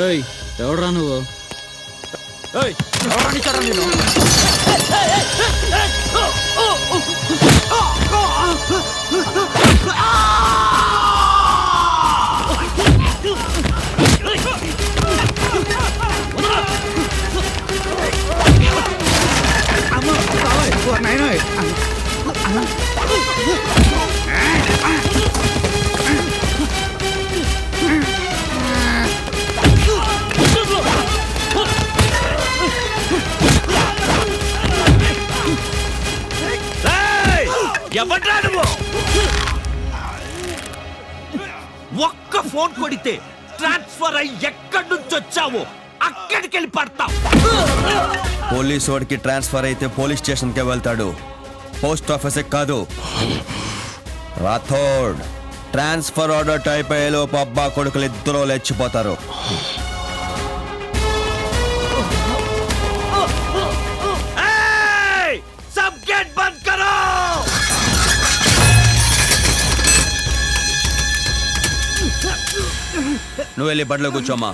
ఏయ్ ఎవడ్రా నువ్వు? ఏయ్ ఎవరా నీకరా నేను? ఎవడ్రా నువ్వు? ఒక్క ఫోన్ కొడితే ట్రాన్స్ఫర్ అయ్యి ఎక్కడి నుంచి వచ్చావు అక్కడికి వెళ్ళి పడతావు. పోలీస్ వాడికి ట్రాన్స్ఫర్ అయితే పోలీస్ స్టేషన్కే వెళ్తాడు, పోస్ట్ ఆఫీస్ కాదు. రాథోడ్ ట్రాన్స్ఫర్ ఆర్డర్ టైప్ అయ్యేలోపు అబ్బా కొడుకులు ఇద్దరు లేచిపోతారు. సబ్ గేట్ బంద్ కరో. నువ్వు వెళ్ళి బండిలో కూర్చోమ్మా.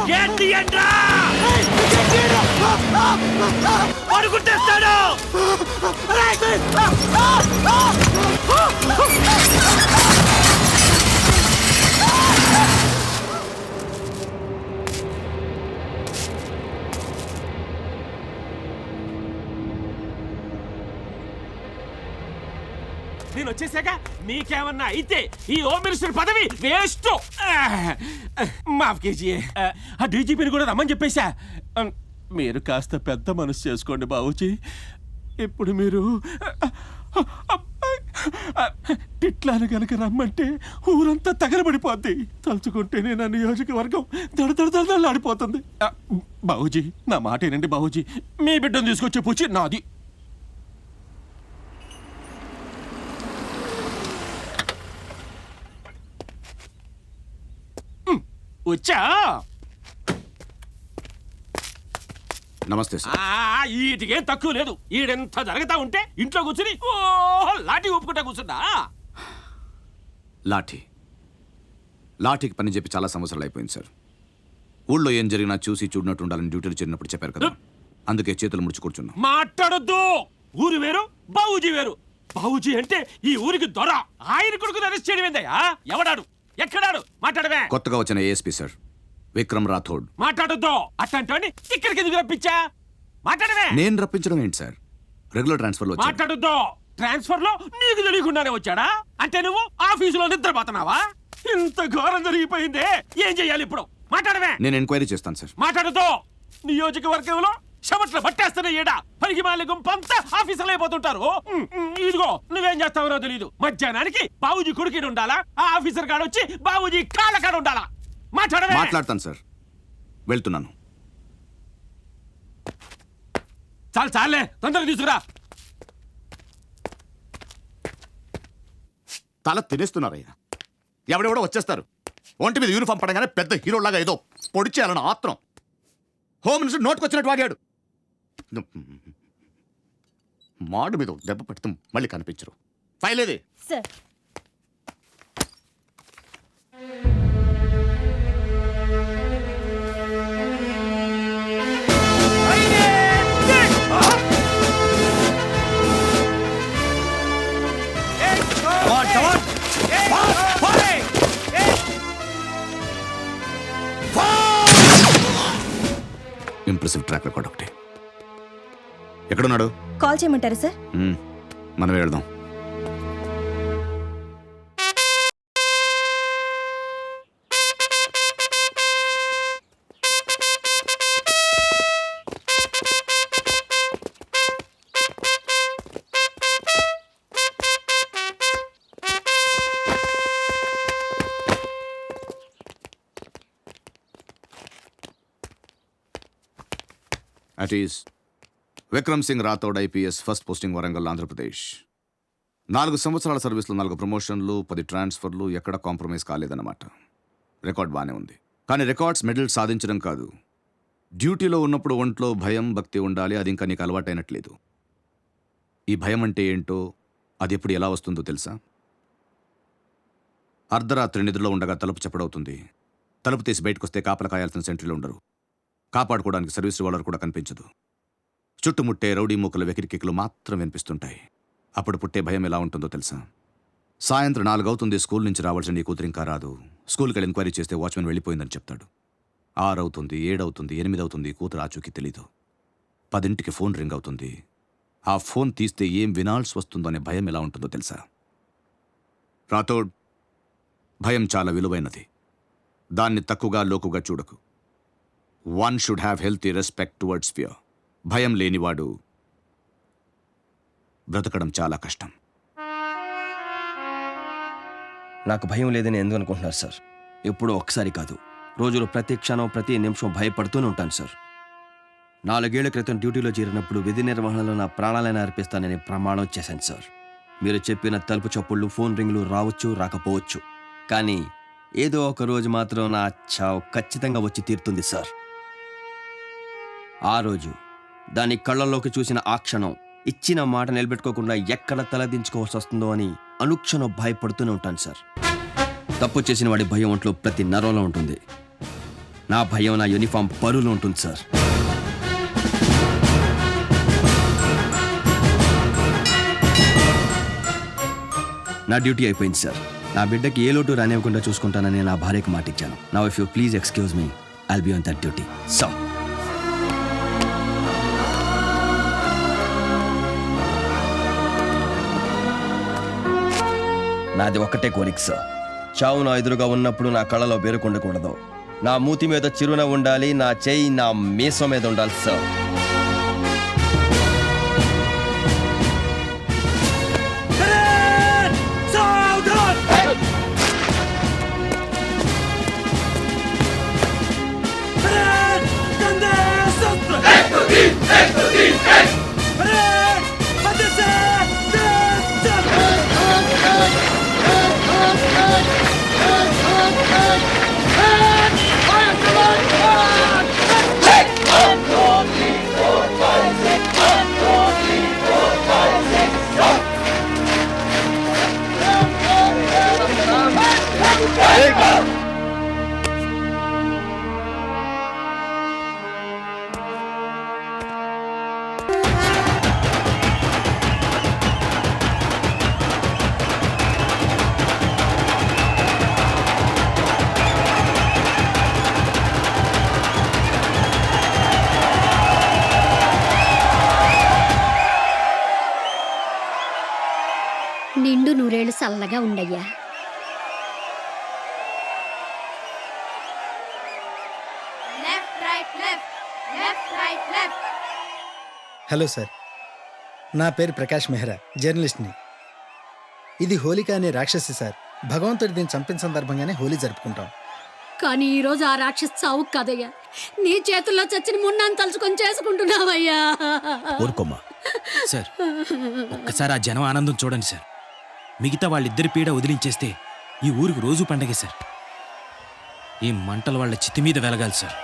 గేట్ తీయండి, పడుకుంటేస్తాడు. నేను వచ్చేసాక మీకేమన్నా అయితే ఈ హోమ్ మినిస్టర్ పదవి వేస్ట్. మాఫ్ కేజీ. ఆ డీజీపీని కూడా రమ్మని చెప్పేశా. మీరు కాస్త పెద్ద మనసు చేసుకోండి బాబుజీ. ఇప్పుడు మీరు ఇట్లాను కనుక రమ్మంటే ఊరంతా తగలబడిపోద్ది. తలుచుకుంటేనే నా నియోజకవర్గం దడదడదడలాడిపోతుంది. బాబుజీ నా మాట ఏనండి బాబుజీ. మీ బిడ్డను తీసుకొచ్చే పూచి నాది. వచ్చా? నమస్తే సార్. ఈటికేం తక్కువ లేదు. ఈడెంత జరుగుతా ఉంటే ఇంట్లో కూర్చుని ఓ లాఠీ ఊపుకుంటా కూర్చున్నా. లాఠీకి పని చెప్పి చాలా సంవత్సరాలు అయిపోయింది సార్. ఊళ్ళో ఏం జరిగినా చూసి చూడనట్టు ఉండాలని డ్యూటీలు చేరినప్పుడు చెప్పారు కదా, అందుకే చేతులు ముడుచు కూర్చున్నాం. మాట్లాడొద్దు. ఊరు వేరు, బాబుజీ వేరు. బాబుజీ అంటే ఈ ఊరికి దొర. ఆయన కొడుకుని అరెస్ట్ చేయడం ఏందయ్యా? ఎవడాడు? ఎక్కడాడు? మాట్లాడవే. కొత్తగా వచ్చిన ఏఎస్పీ సార్, విక్రమ్ రాథోడ్. మాట్లాడొద్దు. అట్లాంటి ఇక్కడికి ఎందుకు రప్పించా? మాట్లాడవే. నేను రప్పించడం ఏంటి సార్? రెగ్యులర్ ట్రాన్స్ఫర్ లో మాట్లాడొద్దు. ట్రాన్స్ఫర్ లో నీకు తెలియకుండానే వచ్చాడా? అంటే నువ్వు ఆఫీసులో నిద్రపోతున్నావా? ఇంత ఘోరం జరిగిపోయిందే, ఏం చెయ్యాలి ఇప్పుడు? మాట్లాడవే. నేను ఎంక్వైరీ చేస్తాను సార్. మాట్లాడొద్దు. నియోజకవర్గంలో చెమట్లు పట్టేస్తున్న ఏడా పనికి మాలి గుంపంతా ఆఫీసులో అయిపోతుంటారు. ఇదిగో నువ్వేం చేస్తావో తెలీదు. మధ్యాహ్నానికి బాబుజీ కొడుకుని ఉండాలా, ఆ ఆఫీసర్ కాడ వచ్చి బాబుజీ కాళ్ళ కాడ ఉండాలా? మాట్లాడవే. మాట్లాడతాను సార్, వెళ్తున్నాను. చాలే తొందరగా తీసుకురా. తల తినేస్తున్నారయ్యా. ఎవడెవడో వచ్చేస్తారు. ఒంటి మీద యూనిఫామ్ పడగానే పెద్ద హీరోలాగా ఏదో పొడి చేయాలని ఆత్రం. Home minister నోటుకొచ్చినట్టు వాగాడు. మాడు మీద దెబ్బ పెడుతూ మళ్ళీ కనిపించరు. ఫైల్ ఏది? సార్ ఇంప్రెసివ్ ట్రాక్ రికార్డ్ ఒకటి. ఎక్కడున్నాడు? కాల్ చేయమంటారా సార్? మనమే వెళ్దాం. At is Vikram Singh Rathod IPS, first posting Warangal, Andhra Pradesh. 4 సంవత్సరాల సర్వీస్లో 4 ప్రమోషన్లు, 10 ట్రాన్స్ఫర్లు, ఎక్కడ కాంప్రమైజ్ కాలేదన్నమాట. రికార్డ్ బాగానే ఉంది. కానీ రికార్డ్స్ మెడల్ సాధించడం కాదు, డ్యూటీలో ఉన్నప్పుడు ఒంట్లో భయం భక్తి ఉండాలి, అది ఇంకా నీకు అలవాటైనట్లేదు. ఈ భయం అంటే ఏంటో, అది ఎప్పుడు ఎలా వస్తుందో తెలుసా? అర్ధరాత్రి నిద్రలో ఉండగా తలుపు చప్పుడవుతుంది. తలుపు తీసి బయటకు వస్తే కాపలా కాయాల్సిన సెంట్రీలు ఉండరు. కాపాడుకోవడానికి సర్వీస్ రివాల్వర్ కూడా కనిపించదు. చుట్టుముట్టే రౌడీ మూకల వెకిరికికలు మాత్రం వినిపిస్తుంటాయి. అప్పుడు పుట్టే భయం ఎలా ఉంటుందో తెలుసా? సాయంత్రం 4 అవుతుంది, స్కూల్ నుంచి రావాల్సిన నీ కూతురు ఇంకా రాదు. స్కూల్కి వెళ్ళి ఎంక్వైరీ చేస్తే వాచ్మెన్ వెళ్ళిపోయిందని చెప్తాడు. 6 అవుతుంది, 7 అవుతుంది, 8 అవుతుంది, కూతురు ఆచూకీ తెలీదు. 10ంటికి ఫోన్ రింగ్ అవుతుంది. ఆ ఫోన్ తీస్తే ఏం వినాల్సి వస్తుందో అనే భయం ఎలా ఉంటుందో తెలుసా? రాథోడ్, భయం చాలా విలువైనది. దాన్ని తక్కువగా లోకుగా చూడకు. One should have healthy respect towards fear. భయం లేనివాడు బ్రతకడం చాలా కష్టం. నాకు భయం లేదని ఎందుకు అనుకుంటున్నారు సార్? ఎప్పుడో ఒకసారి కాదు, రోజులో ప్రతి క్షణం ప్రతి నిమిషం భయపడుతూనే ఉంటాను సార్. 4 ఏళ్ల క్రితం డ్యూటీలో చేరినప్పుడు విధి నిర్వహణలో నా ప్రాణాలైనా అర్పిస్తానని ప్రమాణం చేశాను సార్. మీరు చెప్పిన తలుపు చప్పుళ్ళు, ఫోన్ రింగులు రావచ్చు రాకపోవచ్చు, కానీ ఏదో ఒక రోజు మాత్రం నా చావు ఖచ్చితంగా వచ్చి తీరుతుంది సార్. ఆ రోజు దాని కళ్ళల్లోకి చూసిన ఆ క్షణం ఇచ్చిన మాట నిలబెట్టుకోకుండా ఎక్కడ తలదించుకోవాల్సి వస్తుందో అని అనుక్షణం భయపడుతూనే ఉంటాను సార్. తప్పు చేసిన వాడి భయం ఒంట్లో ప్రతి నరంలో ఉంటుంది. నా భయం నా యూనిఫామ్ పరులో ఉంటుంది సార్. నా డ్యూటీ అయిపోయింది సార్. నా బిడ్డకి ఏ లోటు రానివ్వకుండా చూసుకుంటానని నా భార్యకి మాట ఇచ్చాను. Now if you please excuse me, I'll be on that duty. So నాది ఒక్కటే కోరిక సార్. చావు నా ఎదురుగా ఉన్నప్పుడు నా కళ్ళలో బెరుకుండకూడదు. నా మూతి మీద చిరునవ్వు ఉండాలి, నా చేయి నా మీసం మీద ఉండాలి సార్. నిండు నూరేళ్లు చల్లగా ఉండయ్యా. హలో సార్, నా పేరు ప్రకాష్ మెహ్రా, జర్నలిస్ట్ని. ఇది హోలిక అనే రాక్షసి సార్. భగవంతుడు దీన్ని చంపిన సందర్భంగానే హోలీ జరుపుకుంటాం. కానీ ఈ రోజు ఆ రాక్షస్ చావు కదయ్యా, నీ చేతుల్లో చచ్చిన మున్నాను తలుచుకొని చేసుకుంటున్నావయ్యా. ఊరుకోమ్మా. సార్, ఒక్కసారి ఆ జనం ఆనందం చూడండి సార్. మిగతా వాళ్ళిద్దరి పీడ వదిలించేస్తే ఈ ఊరికి రోజు పండగే సార్. ఈ మంటలు వాళ్ళ చితి మీద వెలగాలి సార్.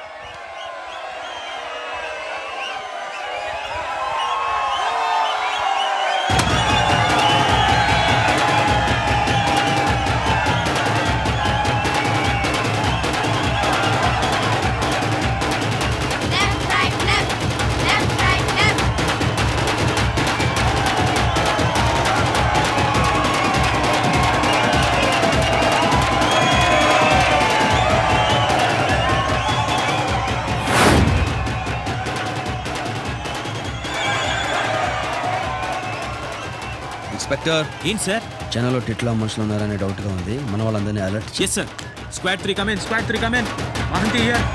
ఇన్స్పెక్టర్, ఏంటి సార్? జనంలో టిట్లో మనుషులు ఉన్నారనే డౌట్గా ఉంది. మన వాళ్ళందరినీ అలర్ట్ చేసి. Yes sir. Squad 3 come in, squad 3 come in. Mahanti here.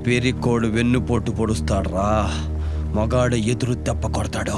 పెరికోడు వెన్నుపోటు పొడుస్తాడ్రా, మగాడు ఎదురు దెబ్బ కొడతాడు.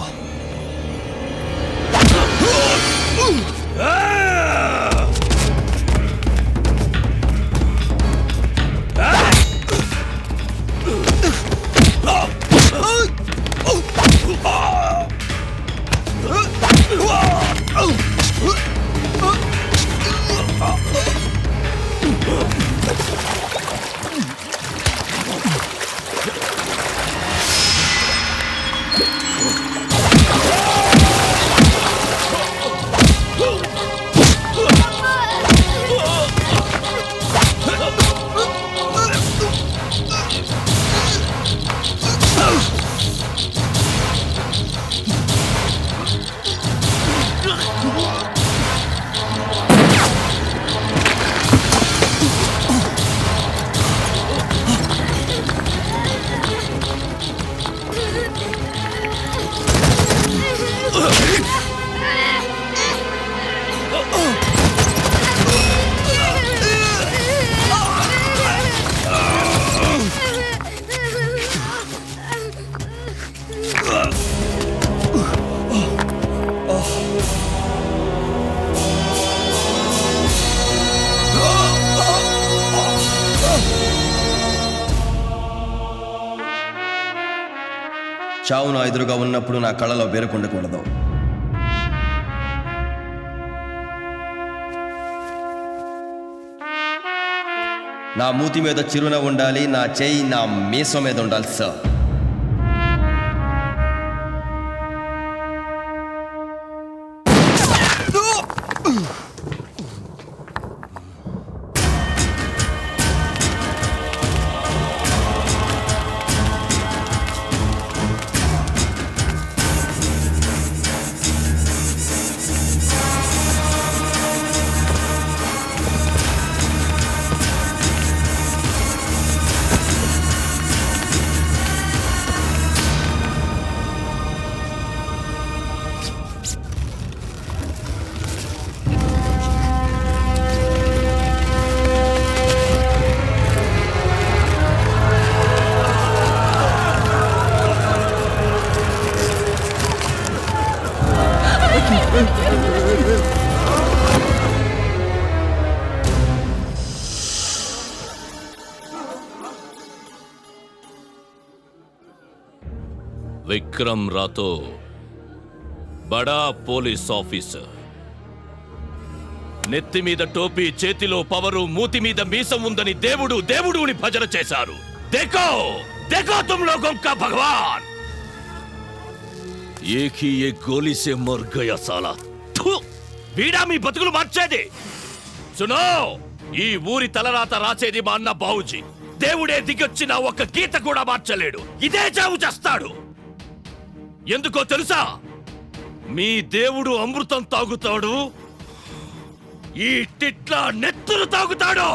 చావు నా ఎదురుగా ఉన్నప్పుడు నా కళ్ళలో బెరుకుండకూడదు. నా మూతి మీద చిరునవ్వు ఉండాలి, నా చేయి నా మీసం మీద ఉండాలి సార్. విక్రమ్ రాతో బడా పోలీస్ ఆఫీసర్, నెత్తి మీద టోపీ, చేతిలో పవరు, మూతి మీద మీసం ఉందని దేవుడు దేవుడుని భజన చేశారు. దేఖో దేఖో తుమ్ లోగోं का भगवान एक ही एक गोली से मर गया साला. थू, వీడా మీ బతుకులు మార్చేది. సునో, ఈ ఊరి తలరాత రాసేది మా అన్న బావుజీ. దేవుడే దిగొచ్చిన ఒక గీత కూడా మార్చలేడు. ఇదే చావు చేస్తాడు. ఎందుకో తెలుసా? మీ దేవుడు అమృతం తాగుతాడు, ఈ టిట్లా నెత్తురు తాగుతాడు.